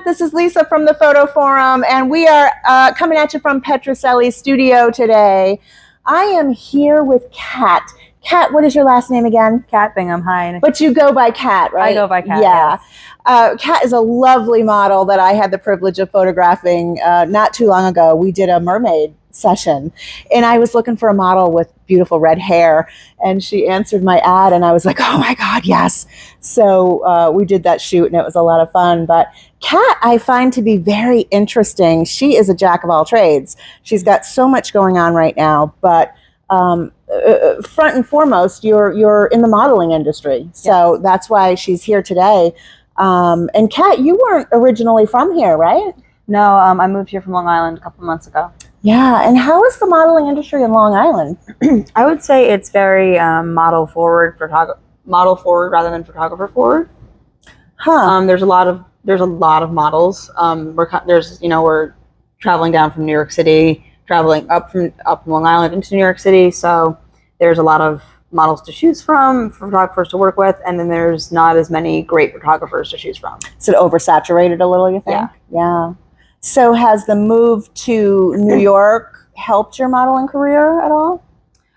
everyone. This is Lisa from the Photo Forum, and we are coming at you from Petrocelli Studio today. I am here with Kat. Kat, what is your last name again? Kat Bingham. Hi. But you go by Kat, right? I go by Kat. Yeah. Yes. Kat is a lovely model that I had the privilege of photographing not too long ago. We did a mermaid session, and I was looking for a model with beautiful red hair, and she answered my ad, and I was like, oh my God, yes. So we did that shoot, and it was a lot of fun. But Kat, I find to be very interesting. She is a jack of all trades. She's got so much going on right now, but front and foremost, you're in the modeling industry. So yes, that's why she's here today. And Kat, you weren't originally from here, right? No, I moved here from Long Island a couple months ago. Yeah, and how is the modeling industry in Long Island? I would say it's very model forward rather than photographer forward. Huh. There's a lot of models. We're traveling down from New York City, traveling up from Long Island into New York City. So there's a lot of models to choose from, photographers to work with, and then there's not as many great photographers to choose from. Is it oversaturated a little, you think? Yeah. So has the move to New York helped your modeling career at all?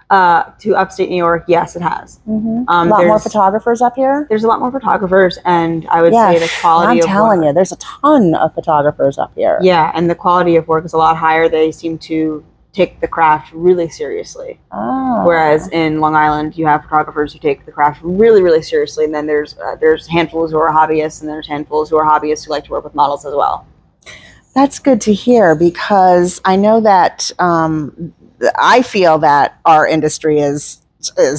To upstate New York, yes, it has. Mm-hmm. A lot more photographers up here? There's a lot more photographers, and I would say the quality of work. I'm telling you, there's a ton of photographers up here. Yeah, and the quality of work is a lot higher. They seem to take the craft really seriously. Oh. Whereas in Long Island, you have photographers who take the craft really, really seriously, and then there's handfuls who are hobbyists, and there's handfuls who are hobbyists who like to work with models as well. That's good to hear, because I know that I feel that our industry is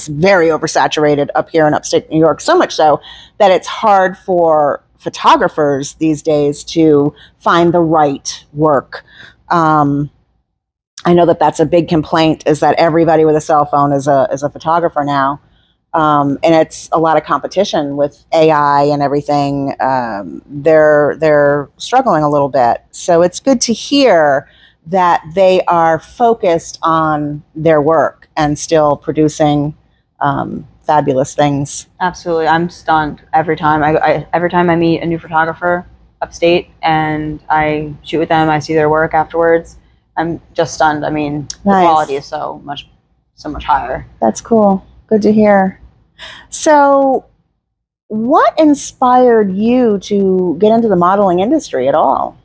very oversaturated up here in upstate New York, so much so that it's hard for photographers these days to find the right work. I know that that's a big complaint, is that everybody with a cell phone is a photographer now. And it's a lot of competition with AI and everything. They're struggling a little bit. So it's good to hear that they are focused on their work and still producing fabulous things. Absolutely. I'm stunned every time. Every time I meet a new photographer upstate and I shoot with them, I see their work afterwards, I'm just stunned. I mean, nice. The quality is so much higher. That's cool. Good to hear. So what inspired you to get into the modeling industry at all?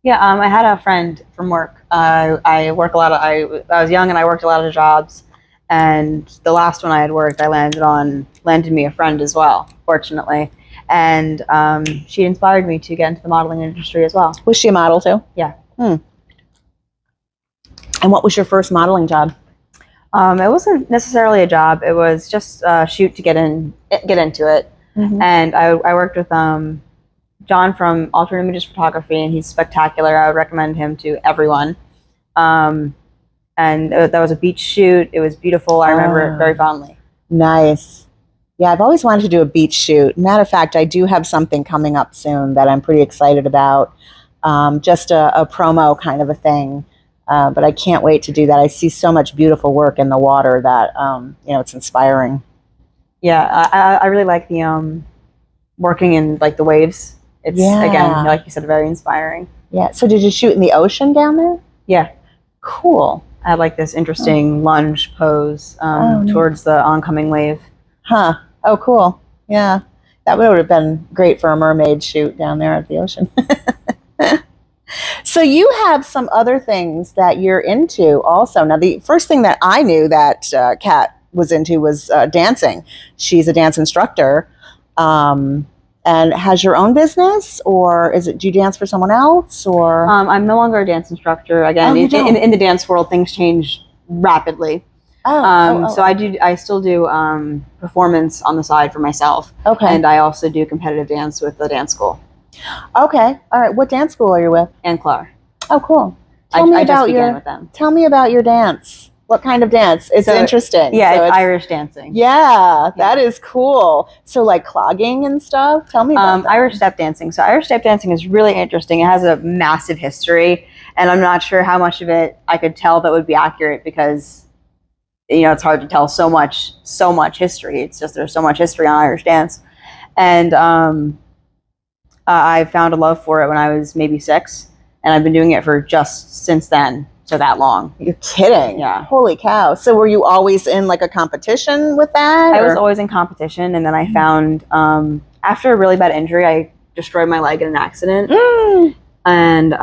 Yeah, I had a friend from work. I was young and I worked a lot of jobs, and the last one I had worked, I landed me a friend as well, fortunately. And she inspired me to get into the modeling industry as well. Was she a model too? Yeah. And what was your first modeling job? It wasn't necessarily a job. It was just a shoot to get into it. Mm-hmm. And I worked with John from Alternate Images Photography, and he's spectacular. I would recommend him to everyone. And that was a beach shoot. It was beautiful. I remember it very fondly. Nice. Yeah, I've always wanted to do a beach shoot. Matter of fact, I do have something coming up soon that I'm pretty excited about. Just a promo kind of a thing. But I can't wait to do that. I see so much beautiful work in the water that, it's inspiring. Yeah, I really like the working in like the waves. It's, again, like you said, very inspiring. Yeah. So did you shoot in the ocean down there? Yeah. Cool. I had like this interesting lunge pose towards the oncoming wave. Huh. Oh, cool. Yeah. That would have been great for a mermaid shoot down there at the ocean. So you have some other things that you're into also. Now, the first thing that I knew that Kat was into was dancing. She's a dance instructor. And has your own business, or do you dance for someone else, or? I'm no longer a dance instructor. Again, in the dance world, things change rapidly. So I still do performance on the side for myself. Okay. And I also do competitive dance with the dance school. Okay. All right. What dance school are you with? Ann Clar. Oh, cool. I just began with them. Tell me about your dance. What kind of dance? It's interesting. Yeah, so it's Irish dancing. Yeah, that is cool. So like clogging and stuff? Tell me about that. Irish step dancing. So Irish step dancing is really interesting. It has a massive history, and I'm not sure how much of it I could tell that would be accurate, because it's hard to tell so much history. It's just there's so much history on Irish dance. And I found a love for it when I was maybe 6, and I've been doing it for just since then, so that long. You're kidding. Yeah. Holy cow. So were you always in like a competition with that? I was always in competition, and then I found, after a really bad injury, I destroyed my leg in an accident. And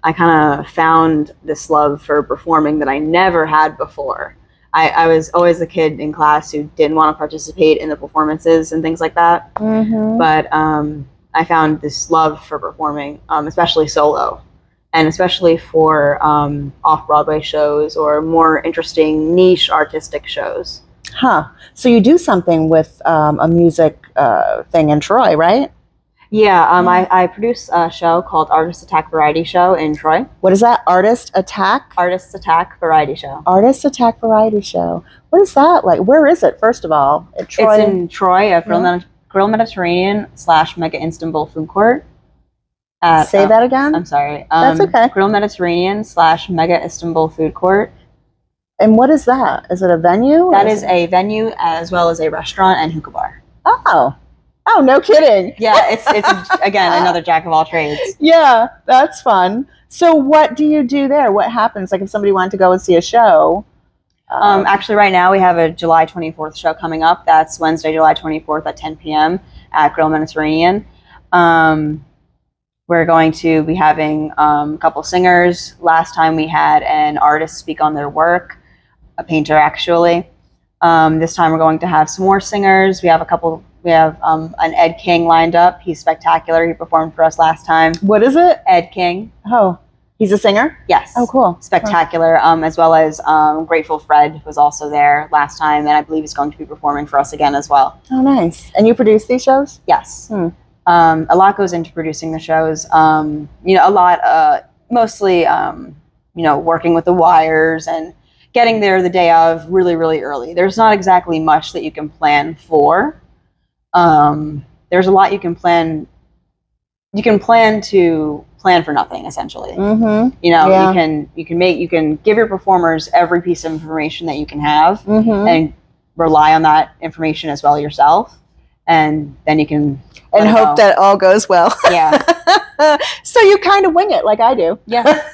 I kind of found this love for performing that I never had before. I was always the kid in class who didn't want to participate in the performances and things like that. But I found this love for performing, especially solo, and especially for off-Broadway shows or more interesting niche artistic shows. Huh. So you do something with a music thing in Troy, right? Yeah, I produce a show called Artist Attack Variety Show in Troy. What is that? Artist Attack? Artist Attack Variety Show. Artist Attack Variety Show. What is that like? Where is it, first of all? Troy? It's in Troy, a Grill Mediterranean / Mega Istanbul food court. Say that again? I'm sorry. That's okay. Grill Mediterranean / Mega Istanbul food court. And what is that? Is it a venue? That is a venue as well as a restaurant and hookah bar. Oh, no kidding. Yeah, it's again, another jack of all trades. Yeah, that's fun. So what do you do there? What happens? Like if somebody wanted to go and see a show? Actually, right now we have a July 24th show coming up. That's Wednesday, July 24th at 10 p.m. at Grill Mediterranean. We're going to be having a couple singers. Last time we had an artist speak on their work, a painter actually. This time we're going to have some more singers. We have an Ed King lined up. He's spectacular. He performed for us last time. What is it? Ed King. Oh, he's a singer? Yes. Oh, cool. Spectacular. As well as Grateful Fred was also there last time, and I believe he's going to be performing for us again as well. Oh, nice. And you produce these shows? Yes. A lot goes into producing the shows. A lot, mostly, working with the wires and getting there the day of really, really early. There's not exactly much that you can plan for. There's a lot you can plan. You can plan for nothing, essentially. You can give your performers every piece of information that you can have, and rely on that information as well yourself, and then you can hope that all goes well. Yeah. So you kind of wing it, like I do. Yeah.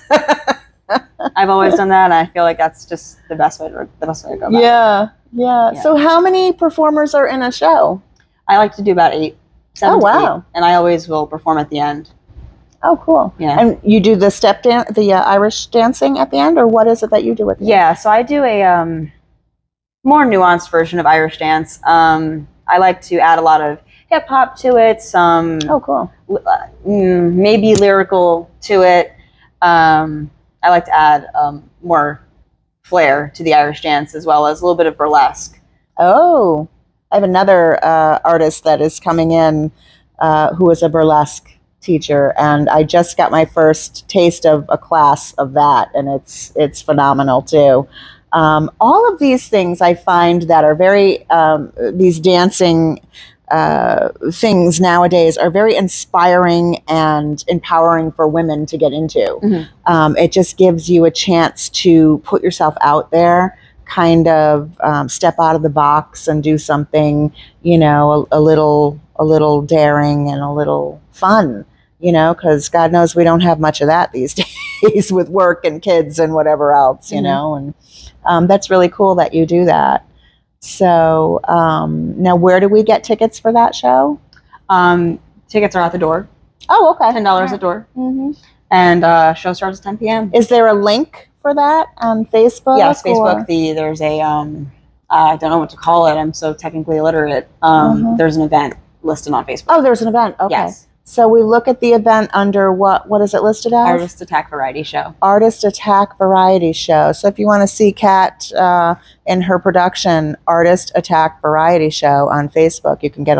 I've always done that, and I feel like that's just the best way to go about it. Yeah. So how many performers are in a show? I like to do about 8. 7 to 8, and I always will perform at the end. Oh, cool. Yeah. And you do the step dance, the Irish dancing at the end, or what is it that you do at the end? Yeah, so I do a more nuanced version of Irish dance. I like to add a lot of hip hop to it, some cool. Maybe lyrical to it. I like to add more flair to the Irish dance, as well as a little bit of burlesque. Oh, I have another artist that is coming in who is a burlesque teacher, and I just got my first taste of a class of that, and it's phenomenal too. All of these things I find that are very these dancing things nowadays are very inspiring and empowering for women to get into. It just gives you a chance to put yourself out there, kind of step out of the box and do something, a little daring and a little fun, because God knows we don't have much of that these days with work and kids and whatever else, and that's really cool that you do that. So now where do we get tickets for that show? Tickets are at the door. Oh, okay. $10 a door. And show starts at 10 p.m. Is there a link for that on Facebook? Yes, Facebook. There's a, I don't know what to call it. I'm so technically illiterate. There's an event listed on Facebook. Oh, there's an event. Okay. Yes. So we look at the event under what is it listed as? Artist Attack Variety Show. Artist Attack Variety Show. So if you want to see Kat in her production, Artist Attack Variety Show on Facebook, you can get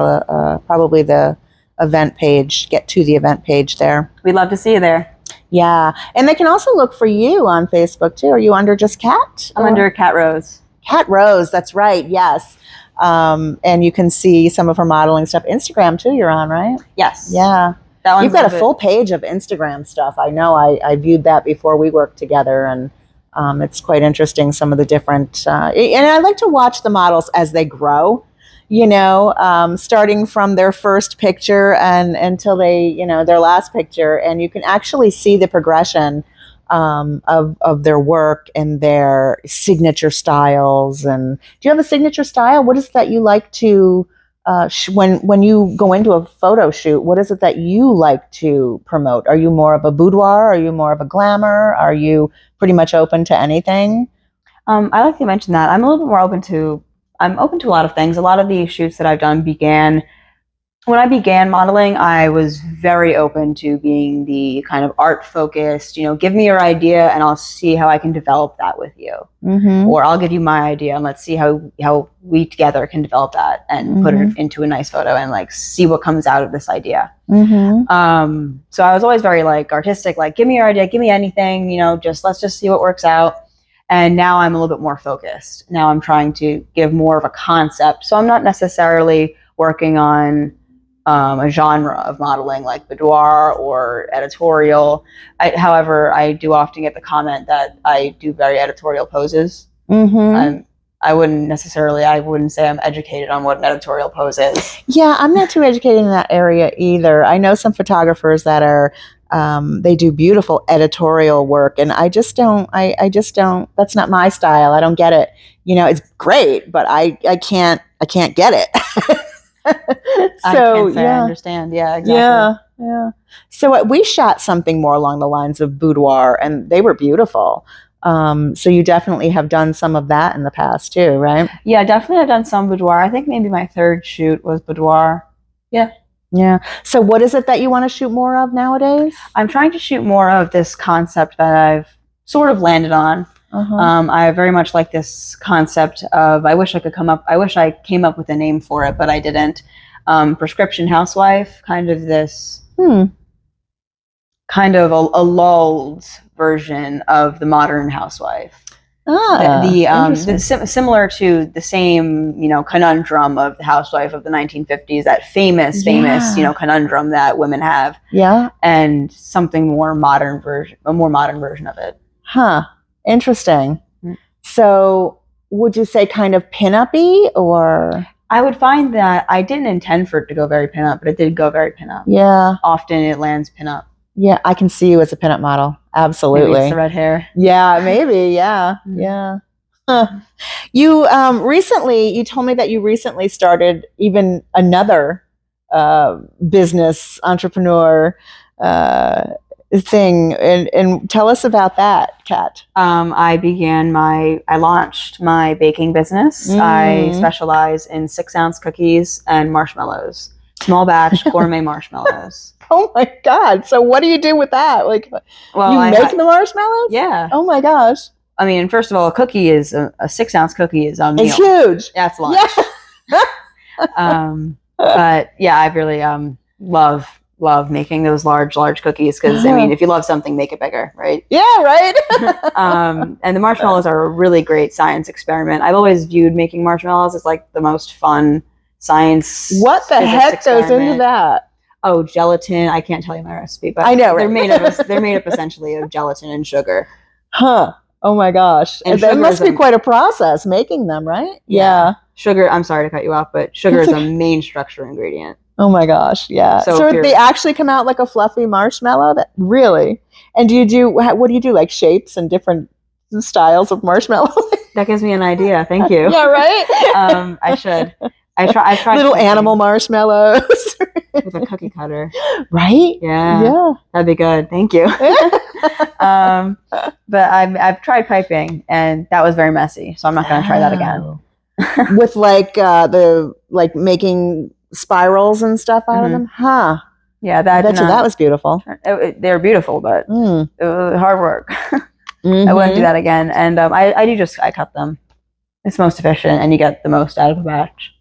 probably the event page, get to the event page there. We'd love to see you there. Yeah. And they can also look for you on Facebook too. Are you under just Kat? I'm under Kat Rose. Kat Rose, that's right. Yes. And you can see some of her modeling stuff. Instagram too, you're on, right? Yes. Yeah. You've got a full page of Instagram stuff. I know I viewed that before we worked together, and it's quite interesting, some of the different, and I like to watch the models as they grow. starting from their first picture and until they, their last picture. And you can actually see the progression of their work and their signature styles. And do you have a signature style? What is it that you like to, when you go into a photo shoot, what is it that you like to promote? Are you more of a boudoir? Are you more of a glamour? Are you pretty much open to anything? I like to mention that I'm a little bit more I'm open to a lot of things. A lot of the shoots that I've done when I began modeling, I was very open to being the kind of art focused, give me your idea and I'll see how I can develop that with you. Mm-hmm. Or I'll give you my idea and let's see how we together can develop that and put it into a nice photo and like see what comes out of this idea. Mm-hmm. So I was always very like artistic, like give me your idea, give me anything, let's just see what works out. And now I'm a little bit more focused. Now I'm trying to give more of a concept. So I'm not necessarily working on a genre of modeling like boudoir or editorial. However, I do often get the comment that I do very editorial poses. Mm-hmm. I wouldn't say I'm educated on what an editorial pose is. Yeah, I'm not too educated in that area either. I know some photographers that are, they do beautiful editorial work, and I just don't, that's not my style. I don't get it. It's great, but I can't get it. I can't say I understand. Yeah, exactly. Yeah. So we shot something more along the lines of boudoir, and they were beautiful. So you definitely have done some of that in the past too, right? Yeah, definitely I've done some boudoir. I think maybe my third shoot was boudoir. Yeah. Yeah. So what is it that you want to shoot more of nowadays? I'm trying to shoot more of this concept that I've sort of landed on. I very much like this concept of, I wish I came up with a name for it, but I didn't. Prescription housewife, kind of this, kind of a lulled version of the modern housewife. Similar to the same, conundrum of the housewife of the 1950s, that famous, conundrum that women have. Yeah. And a more modern version of it. Huh. Interesting. So would you say kind of pin-up-y, or? I would find that I didn't intend for it to go very pin-up, but it did go very pin-up. Yeah. Often it lands pin-up. Yeah, I can see you as a pin-up model. Absolutely. Maybe it's the red hair. Yeah, maybe. Yeah. Yeah. Huh. You you told me that you recently started even another business entrepreneur thing, and tell us about that, Kat. I launched my baking business. I specialize in 6-ounce cookies and marshmallows, small batch gourmet marshmallows. Oh my God. So what do you do with that? Like, you make the marshmallows? Yeah. Oh my gosh. I mean, first of all, a 6-ounce cookie is a meal. It's huge. That's lunch. Yeah. But yeah, I really love making those large cookies because I mean, if you love something, make it bigger, right? Yeah, right. And the marshmallows are a really great science experiment. I've always viewed making marshmallows as like the most fun science. What the heck goes into that? Oh, gelatin. I can't tell you my recipe, but I know, they're made up essentially of gelatin and sugar. Huh. Oh my gosh. And that must be quite a process making them, right? Yeah. Sugar, I'm sorry to cut you off, but sugar is a main structure ingredient. Oh my gosh. Yeah. So they actually come out like a fluffy marshmallow? Really? And what do you do? Like shapes and different styles of marshmallow? That gives me an idea. Thank you. Yeah, right? I should. I tried little animal marshmallows with a cookie cutter. Right? Yeah. That'd be good. Thank you. But I've tried piping and that was very messy, so I'm not going to try that again. With like making spirals and stuff out of them? Huh. Yeah, that was beautiful. They're beautiful, but it was hard work. I wouldn't do that again. And I cut them. It's most efficient and you get the most out of a batch.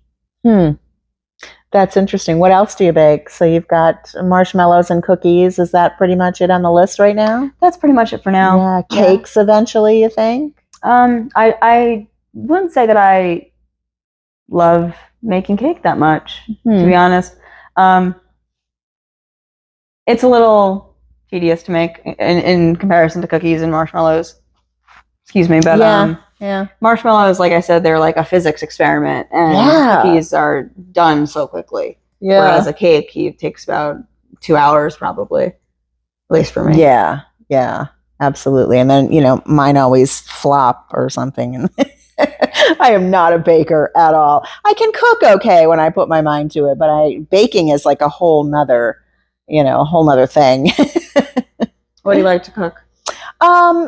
That's interesting. What else do you bake? So you've got marshmallows and cookies. Is that pretty much it on the list right now? That's pretty much it for now. Yeah. Cakes eventually, you think? I wouldn't say that I love making cake that much, to be honest. It's a little tedious to make in comparison to cookies and marshmallows. Excuse me, but Yeah. Marshmallows, like I said, they're like a physics experiment, and Yeah. cookies are done so quickly. Yeah. Whereas a cake, it takes about 2 hours probably, at least for me. Yeah. Yeah. Absolutely. And then, mine always flop or something. And I am not a baker at all. I can cook okay when I put my mind to it, but baking is like a whole nother thing. What do you like to cook?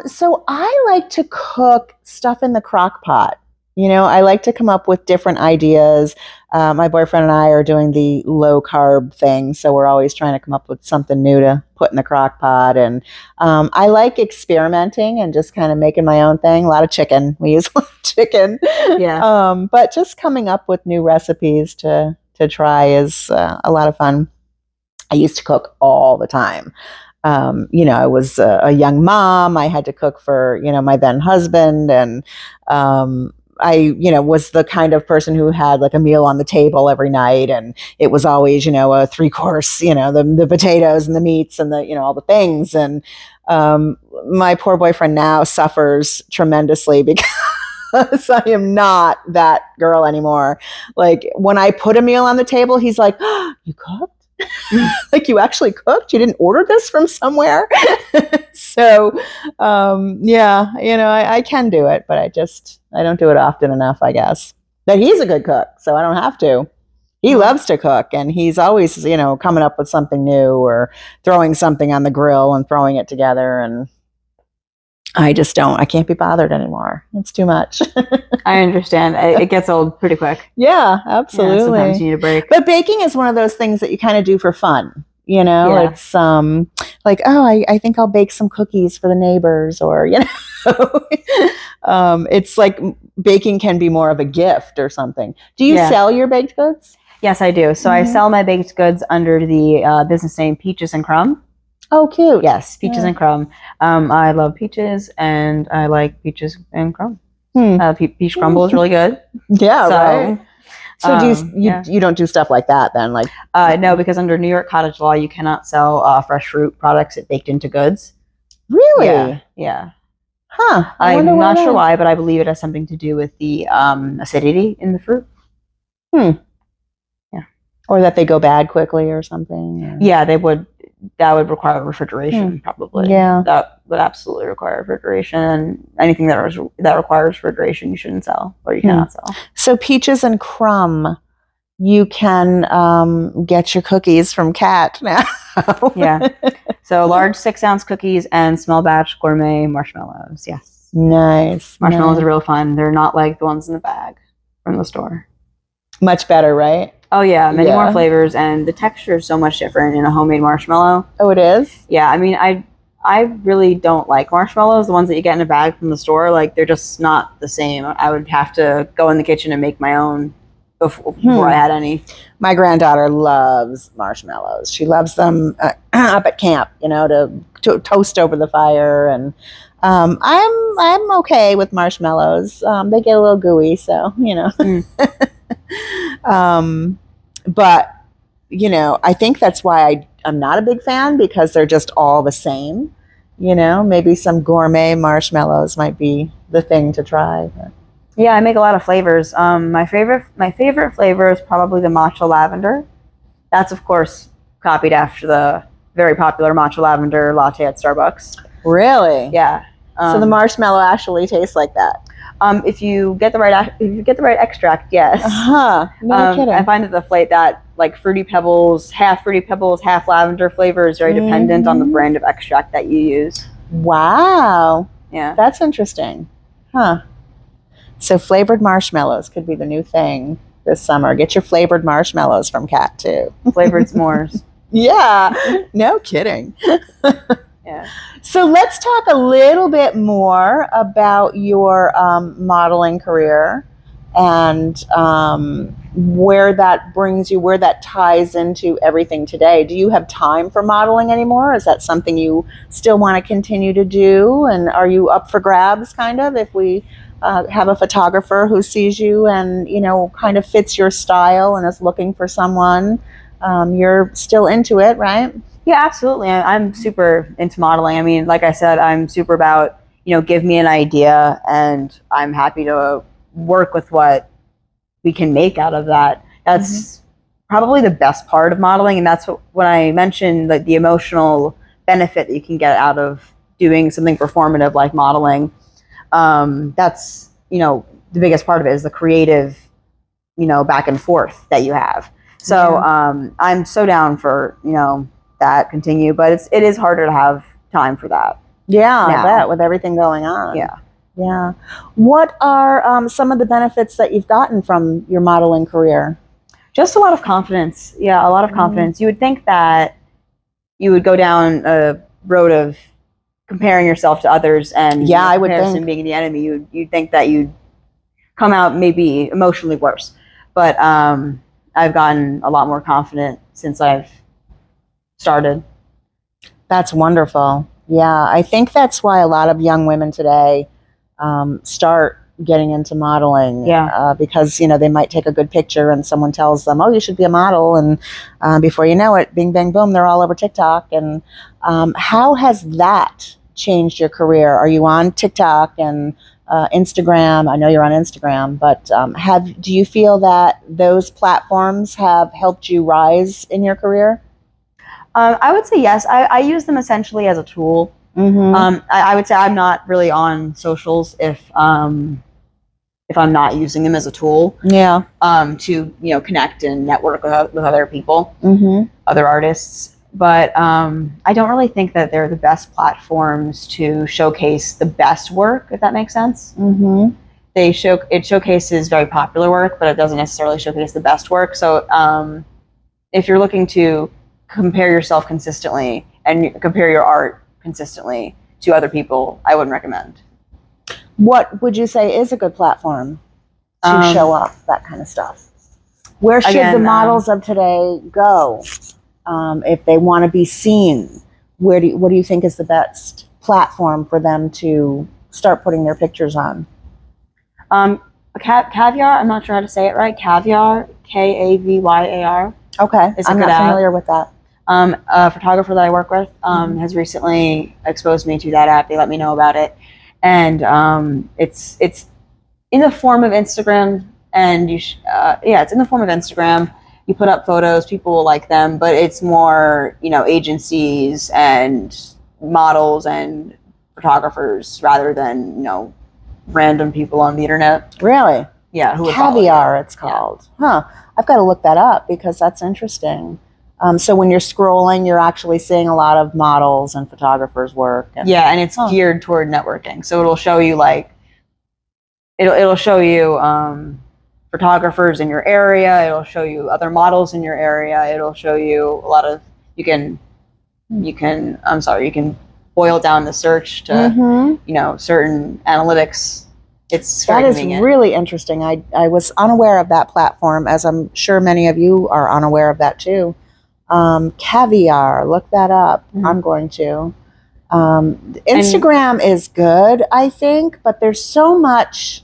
So I like to cook stuff in the crock pot. I like to come up with different ideas. My boyfriend and I are doing the low carb thing, so we're always trying to come up with something new to put in the crock pot. And I like experimenting and just kind of making my own thing. A lot of chicken. We use a lot of chicken. Yeah. But just coming up with new recipes to try is a lot of fun. I used to cook all the time. I was a young mom. I had to cook for, my then husband. And I, was the kind of person who had like a meal on the table every night. And it was always, a 3-course, the potatoes and the meats and the, all the things. And my poor boyfriend now suffers tremendously because I am not that girl anymore. Like when I put a meal on the table, he's like, oh, you cooked? Like you actually cooked? You didn't order this from somewhere? So, I can do it, but I don't do it often enough, I guess. But he's a good cook, so I don't have to. He loves to cook, and he's always, coming up with something new or throwing something on the grill and throwing it together. And I can't be bothered anymore. It's too much. I understand. It gets old pretty quick. Yeah, absolutely. Yeah, sometimes you need a break. But baking is one of those things that you kind of do for fun. Yeah. It's like, oh, I think I'll bake some cookies for the neighbors, or, it's like baking can be more of a gift or something. Do you sell your baked goods? Yes, I do. So I sell my baked goods under the business name Peaches and Crumb. Oh, cute. Yes, Peaches and Crumb. I love peaches, and I like Peaches and Crumb. Peach crumble is really good. Yeah, so, right. So you don't do stuff like that then? Like no, because under New York cottage law, you cannot sell fresh fruit products baked into goods. Really? Yeah. Huh. I'm not sure why, but I believe it has something to do with the acidity in the fruit. Yeah. Or that they go bad quickly or something. Or... Yeah, that would require refrigeration, probably. Yeah. That would absolutely require refrigeration. Anything that requires refrigeration, you shouldn't sell, or you cannot sell. So Peaches and Crumb, you can get your cookies from Kat now. Yeah. So large 6-ounce cookies and small batch gourmet marshmallows. Yes. Nice. Marshmallows are real fun. They're not like the ones in the bag from the store. Much better, right? Oh yeah, many more flavors, and the texture is so much different in a homemade marshmallow. Oh, it is? Yeah, I mean, I really don't like marshmallows. The ones that you get in a bag from the store, like they're just not the same. I would have to go in the kitchen and make my own before I had any. My granddaughter loves marshmallows. She loves them up at camp, to toast over the fire. And I'm okay with marshmallows. They get a little gooey, so but I think that's why I'm not a big fan, because they're just all the same. Maybe some gourmet marshmallows might be the thing to try. But. Yeah, I make a lot of flavors. My favorite flavor is probably the matcha lavender. That's of course copied after the very popular matcha lavender latte at Starbucks. Really? Yeah. So the marshmallow actually tastes like that. If you get the right extract, yes. No kidding. I find that like Fruity Pebbles, half lavender flavor is very dependent on the brand of extract that you use. Wow. Yeah. That's interesting. Huh. So flavored marshmallows could be the new thing this summer. Get your flavored marshmallows from Kat too. Flavored s'mores. Yeah. No kidding. Yeah. So let's talk a little bit more about your modeling career and where that brings you, where that ties into everything today. Do you have time for modeling anymore? Is that something you still want to continue to do? And are you up for grabs, kind of, if we have a photographer who sees you and, kind of fits your style and is looking for someone? You're still into it, right? Yeah, absolutely. I'm super into modeling. I mean, like I said, I'm super about give me an idea, and I'm happy to work with what we can make out of that. That's probably the best part of modeling, and that's when I mentioned like the emotional benefit that you can get out of doing something performative like modeling. That's the biggest part of it is the creative back and forth that you have. So I'm so down for that continue, but it is harder to have time for that. Yeah, I now. bet, with everything going on. Yeah. Yeah. What are some of the benefits that you've gotten from your modeling career? Just a lot of confidence. Yeah, a lot of confidence. You would think that you would go down a road of comparing yourself to others, and I would comparison think being the enemy. You'd think that you'd come out maybe emotionally worse, but I've gotten a lot more confident since I've started. that's wonderful. Yeah, I think that's why a lot of young women today start getting into modeling. Yeah. Because they might take a good picture and someone tells them, "Oh, you should be a model," and before you know it, bing, bang, boom, they're all over TikTok. And how has that changed your career? Are you on TikTok and Instagram? I know you're on Instagram, but do you feel that those platforms have helped you rise in your career? I would say yes. I use them essentially as a tool. I would say I'm not really on socials if I'm not using them as a tool. Yeah. To connect and network with other people, Mm-hmm. other artists. But I don't really think that they're the best platforms to showcase the best work, if that makes sense. Mm-hmm. It showcases very popular work, but it doesn't necessarily showcase the best work. So if you're looking to compare yourself consistently and compare your art consistently to other people, I wouldn't recommend. What would you say is a good platform to show up that kind of stuff? Where should the models of today go if they want to be seen? What do you think is the best platform for them to start putting their pictures on? Caviar, I'm not sure how to say it right. Caviar, Kavyar. Okay, I'm not familiar with that. A photographer that I work with has recently exposed me to that app. They let me know about it, and it's in the form of Instagram. And it's in the form of Instagram. You put up photos, people will like them, but it's more agencies and models and photographers rather than random people on the internet. Really? Yeah, Caviar, it's called. Yeah. Huh. I've got to look that up because that's interesting. So when you're scrolling, you're actually seeing a lot of models and photographers' work. And it's geared toward networking. So it'll show you it'll show you photographers in your area. It'll show you other models in your area. It'll show you a lot of you can boil down the search to certain analytics. It's very convenient. Really interesting. I was unaware of that platform, as I'm sure many of you are unaware of that too. Caviar, look that up. I'm going to. Instagram is good, I think, but there's so much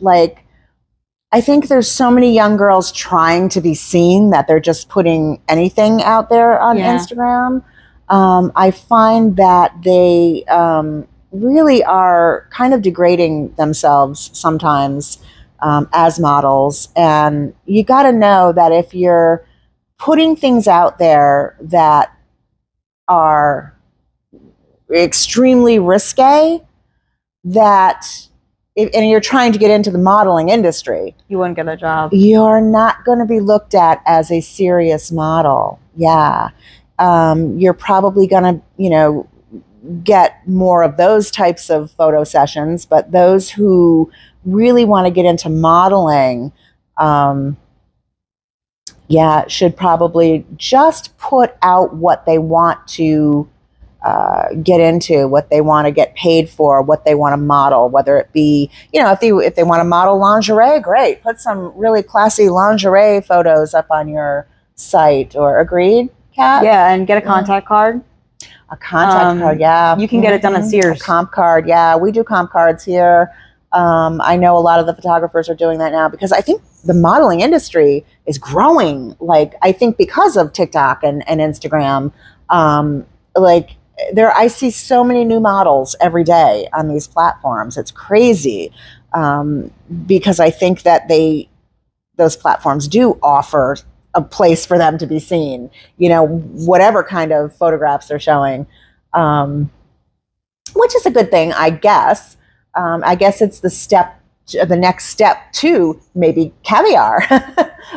I think there's so many young girls trying to be seen that they're just putting anything out there on Instagram. I find that they really are kind of degrading themselves sometimes as models. And you got to know that if you're putting things out there that are extremely risque, and you're trying to get into the modeling industry, you wouldn't get a job. You're not going to be looked at as a serious model. Yeah. You're probably going to, get more of those types of photo sessions, but those who really want to get into modeling, should probably just put out what they want to get into, what they want to get paid for, what they want to model, whether it be, if they want to model lingerie, great. Put some really classy lingerie photos up on your site. Or agreed, Kat? Yeah, and get a contact card. A contact card, yeah. You can get it done at Sears. A comp card, yeah. We do comp cards here. I know a lot of the photographers are doing that now because I think the modeling industry is growing. I think because of TikTok and Instagram, I see so many new models every day on these platforms. It's crazy, because I think that those platforms do offer a place for them to be seen. Whatever kind of photographs they're showing, which is a good thing, I guess. I guess it's the next step to maybe Caviar,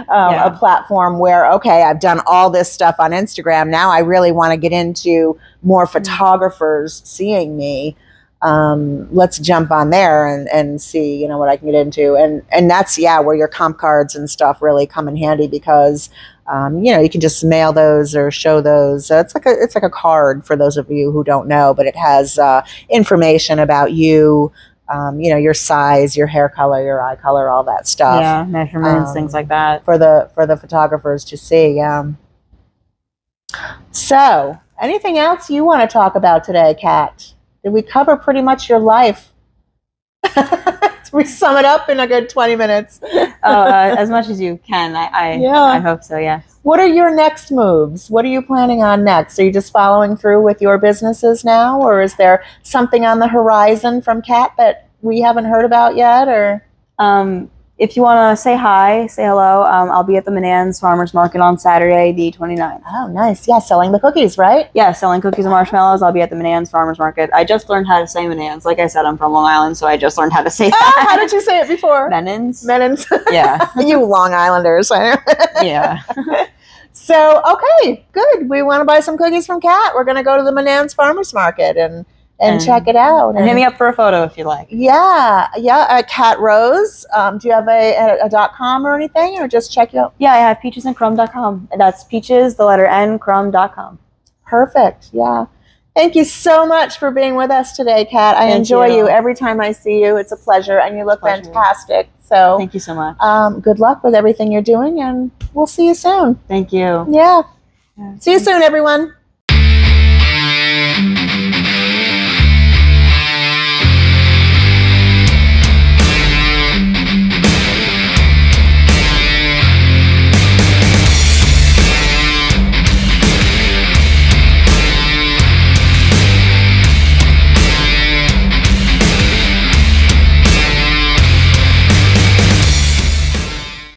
a platform where, okay, I've done all this stuff on Instagram. Now I really want to get into more photographers seeing me. Let's jump on there and see, what I can get into. And that's, where your comp cards and stuff really come in handy, because, you can just mail those or show those. It's like a card for those of you who don't know, but it has information about you, your size, your hair color, your eye color, all that stuff. Yeah, measurements, things like that. For the photographers to see. So, anything else you want to talk about today, Kat? Did we cover pretty much your life? We sum it up in a good 20 minutes. As much as you can. I hope so, yes. What are your next moves? What are you planning on next? Are you just following through with your businesses now, or is there something on the horizon from Kat that we haven't heard about yet? Or if you want to say hi, say hello, I'll be at the Manans Farmers Market on Saturday, the 29th. Oh, nice. Yeah, selling the cookies, right? Yeah, selling cookies and marshmallows. I'll be at the Manans Farmers Market. I just learned how to say Manans. Like I said, I'm from Long Island, so I just learned how to say that. How did you say it before? Menons. Menons. Yeah. You Long Islanders. Yeah. So, okay, good. We want to buy some cookies from Kat. We're going to go to the Manans Farmers Market and check it out. And hit me up for a photo if you like. Yeah. Kat Rose. Do you have a .com or anything, or just check you out? Yeah, I have peachesandcrumb.com. That's peaches, the letter N, crumb.com. Perfect. Yeah. Thank you so much for being with us today, Kat. I enjoy you every time I see you. It's a pleasure, and you look fantastic. So thank you so much. Good luck with everything you're doing, and we'll see you soon. Thank you. Yeah. See you soon, everyone.